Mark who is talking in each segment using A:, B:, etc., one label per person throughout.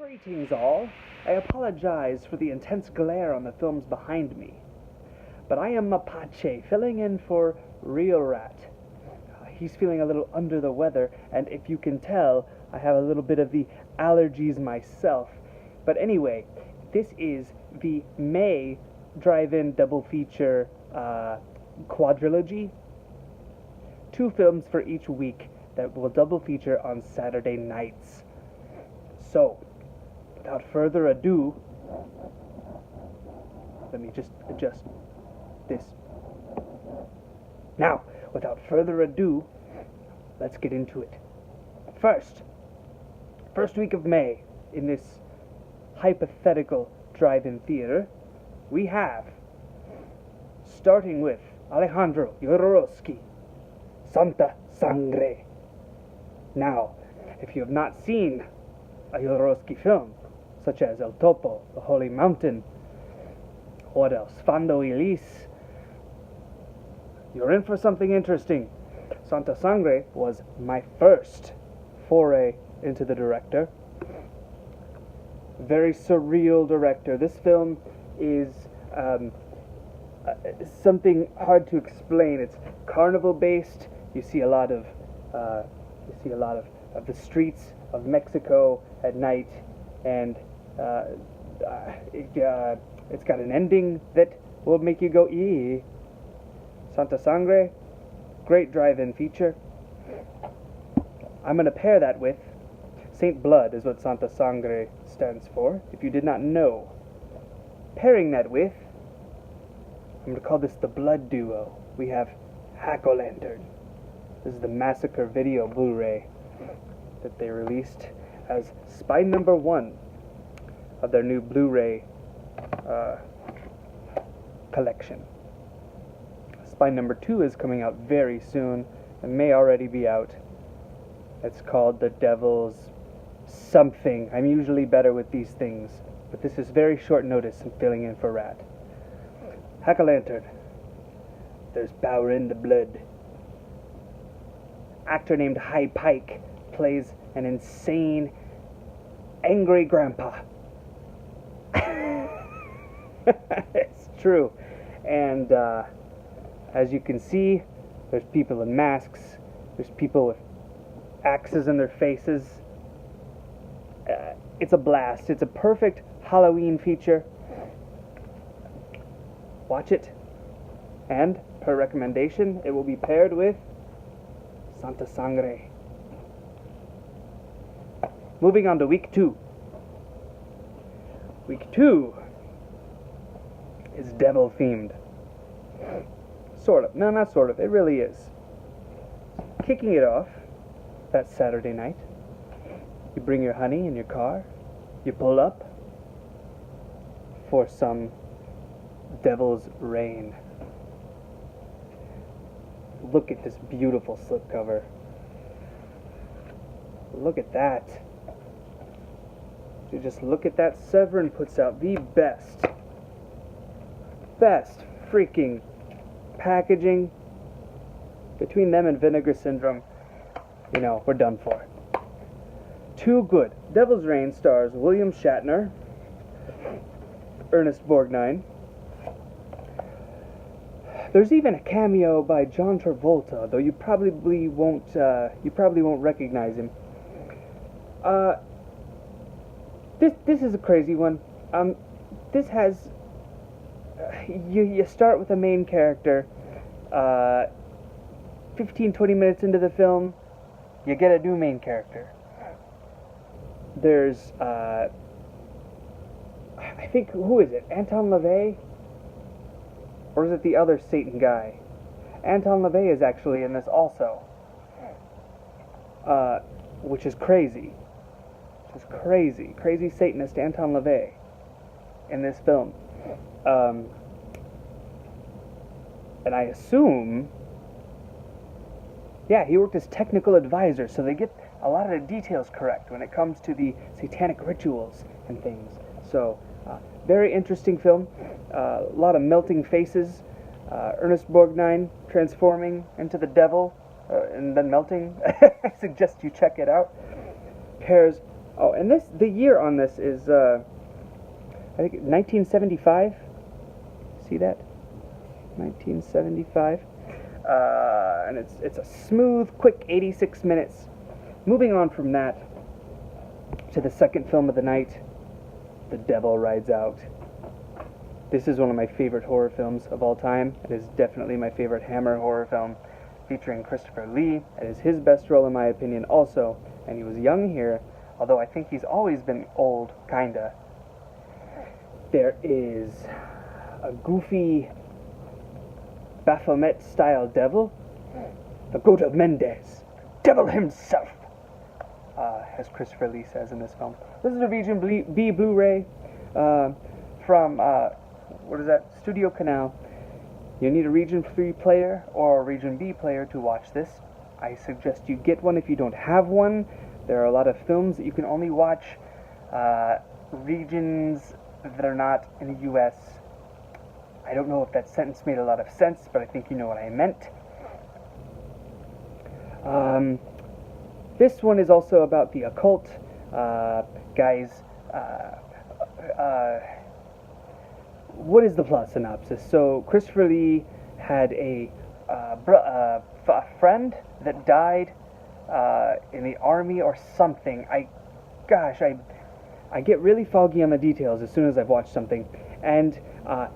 A: Greetings all. I apologize for the intense glare on the films behind me. But I am Mapache, filling in for ReelRat. He's feeling a little under the weather, and if you can tell, I have a little bit of the allergies myself. But anyway, this is the May drive-in double feature quadrilogy. 2 films for each week that will double feature on Saturday nights. So, without further ado, let me just adjust this. Now, without further ado, let's get into it. First week of May, in this hypothetical drive-in theater, we have, starting with Alejandro Jodorowsky, Sangre. Now, if you have not seen a Jodorowsky film, such as El Topo, The Holy Mountain, what else? Fondo y Lis, you're in for something interesting. Sangre was my first foray into the director. Very surreal director. This film is something hard to explain. It's carnival based. You see a lot of the streets of Mexico at night, and it's got an ending that will make you go ee. Sangre, great drive-in feature. I'm going to pair that with Saint Blood, is what Sangre stands for, if you did not know. Pairing that with, I'm going to call this the Blood Duo. We have Jack-O-Lantern. This is the Massacre video Blu-ray that they released as spy number 1 of their new Blu-ray collection. Spy number 2 is coming out very soon and may already be out. It's called The Devil's something. I'm usually better with these things, but this is very short notice and filling in for Rat. Jack-O-Lantern. There's power in the blood. Actor named High Pike plays an insane, angry grandpa. It's true. And as you can see, there's people in masks. There's people with axes in their faces. It's a blast. It's a perfect Halloween feature. Watch it. And, per recommendation, it will be paired with Sangre. Moving on to week 2. Week 2 is devil themed. Sort of. No, not sort of. It really is. Kicking it off that Saturday night, you bring your honey in your car, you pull up for some devil's rain. Look at this beautiful slipcover. Look at that. You just look at that. Severin puts out the best freaking packaging. Between them and Vinegar Syndrome, you know, we're done for. Too good. Devil's Rain stars William Shatner, Ernest Borgnine. There's even a cameo by John Travolta, though you probably won't recognize him. This is a crazy one. This has you start with a main character. 15-20 minutes into the film, you get a new main character. There's I think, who is it? Anton LaVey? Or is it the other Satan guy? Anton LaVey is actually in this also. Which is crazy. Crazy Satanist Anton LaVey in this film. And I assume, yeah, he worked as technical advisor, so they get a lot of the details correct when it comes to the satanic rituals and things. So, very interesting film. A lot of melting faces. Ernest Borgnine transforming into the devil and then melting. I suggest you check it out. Pairs Oh, and the year on this is, I think 1975. See that? 1975. And it's a smooth, quick 86 minutes. Moving on from that to the second film of the night, The Devil Rides Out. This is one of my favorite horror films of all time. It is definitely my favorite Hammer horror film, featuring Christopher Lee. It is his best role in my opinion also, and he was young here, although I think he's always been old, kinda. There is a goofy Baphomet-style devil, the goat of Mendes, devil himself, as Christopher Lee says in this film. This is a Region B Blu-ray from, what is that, Studio Canal. You need a Region 3 player or a Region B player to watch this. I suggest you get one if you don't have one. There are a lot of films that you can only watch regions that are not in the U.S. I don't know if that sentence made a lot of sense, but I think you know what I meant. This one is also about the occult. Guys, what is the plot synopsis? So, Christopher Lee had a friend that died in the army or something. I get really foggy on the details as soon as I've watched something. And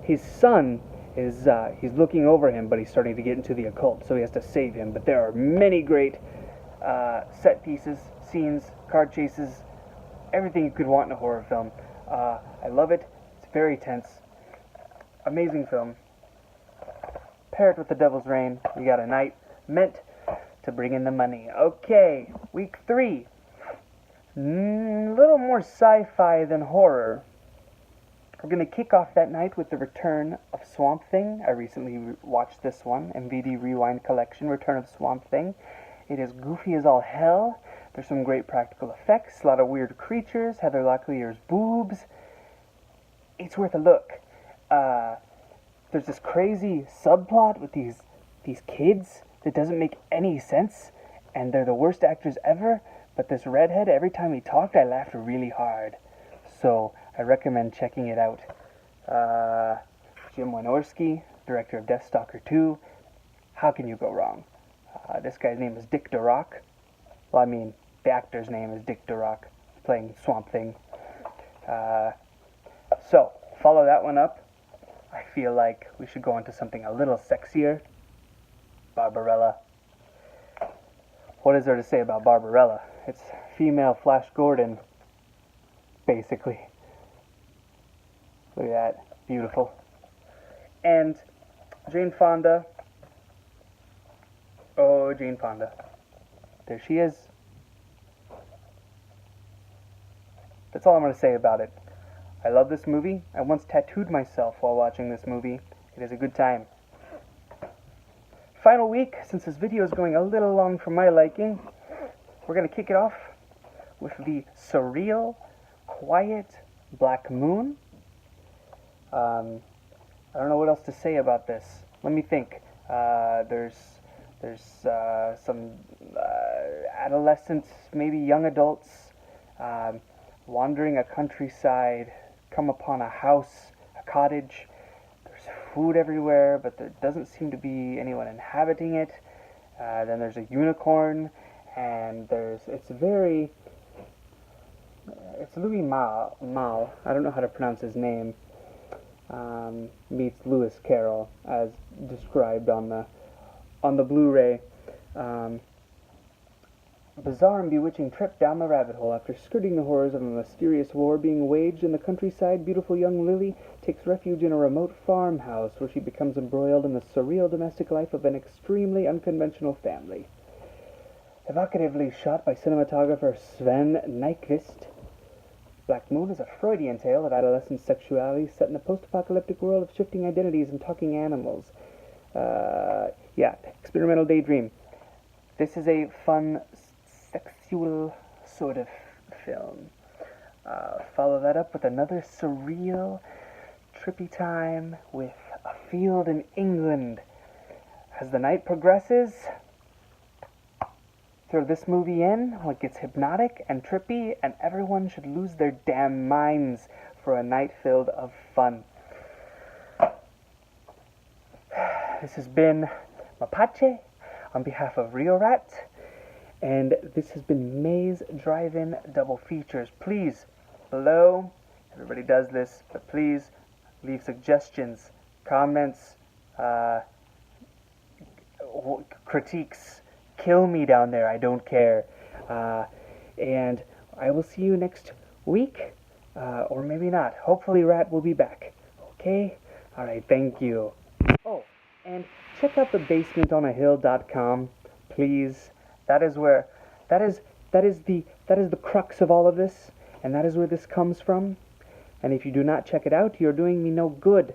A: his son is, he's looking over him, but he's starting to get into the occult, so he has to save him. But there are many great set pieces, scenes, car chases, everything you could want in a horror film. I love it. It's very tense. Amazing film. Pair it with The Devil's Rain. You got a night meant to bring in the money. Okay, week 3. A little more sci-fi than horror. We're going to kick off that night with the return of Swamp Thing. I recently watched this one, MVD Rewind Collection, Return of Swamp Thing. It is goofy as all hell. There's some great practical effects, a lot of weird creatures, Heather Locklear's boobs. It's worth a look. There's this crazy subplot with these kids that doesn't make any sense, and they're the worst actors ever, but this redhead, every time he talked, I laughed really hard. So, I recommend checking it out. Jim Wynorski, director of Deathstalker 2. How can you go wrong? This guy's name is Dick DeRock. Well, I mean, the actor's name is Dick DeRock, playing Swamp Thing. So, follow that one up. I feel like we should go into something a little sexier. Barbarella. What is there to say about Barbarella? It's female Flash Gordon, basically. Look at that. Beautiful. And Jane Fonda. Oh, Jane Fonda. There she is. That's all I'm going to say about it. I love this movie. I once tattooed myself while watching this movie. It is a good time. Final week, since this video is going a little long for my liking, we're going to kick it off with the surreal, quiet Black Moon. I don't know what else to say about this. Let me think. There's some adolescents, maybe young adults, wandering a countryside, come upon a house, a cottage. There's food everywhere, but there doesn't seem to be anyone inhabiting it. Then there's a unicorn, and it's Louis Malle, I don't know how to pronounce his name, meets Lewis Carroll, as described on the Blu-ray. Bizarre and bewitching trip down the rabbit hole. After skirting the horrors of a mysterious war being waged in the countryside, beautiful young Lily takes refuge in a remote farmhouse where she becomes embroiled in the surreal domestic life of an extremely unconventional family. Evocatively shot by cinematographer Sven Nykvist, Black Moon is a Freudian tale of adolescent sexuality set in a post-apocalyptic world of shifting identities and talking animals. Experimental daydream. This is a fun, sexual sort of film. Follow that up with another surreal, trippy time with A Field in England. As the night progresses, Throw this movie in, well, it gets hypnotic and trippy, and everyone should lose their damn minds for a night filled of fun. This has been Mapache on behalf of ReelRat's, and this has been May's Drive-In Double Features. Please, below, everybody does this, but please leave suggestions, comments, critiques. Kill me down there, I don't care. And I will see you next week, or maybe not. Hopefully Rat will be back. Okay? Alright, thank you. Oh, and check out thebasementonahill.com, please. That is the crux of all of this, and that is where this comes from. And if you do not check it out, you're doing me no good.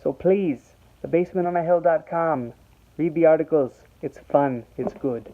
A: So please, thebasementonahill.com. Read the articles. It's fun. It's good.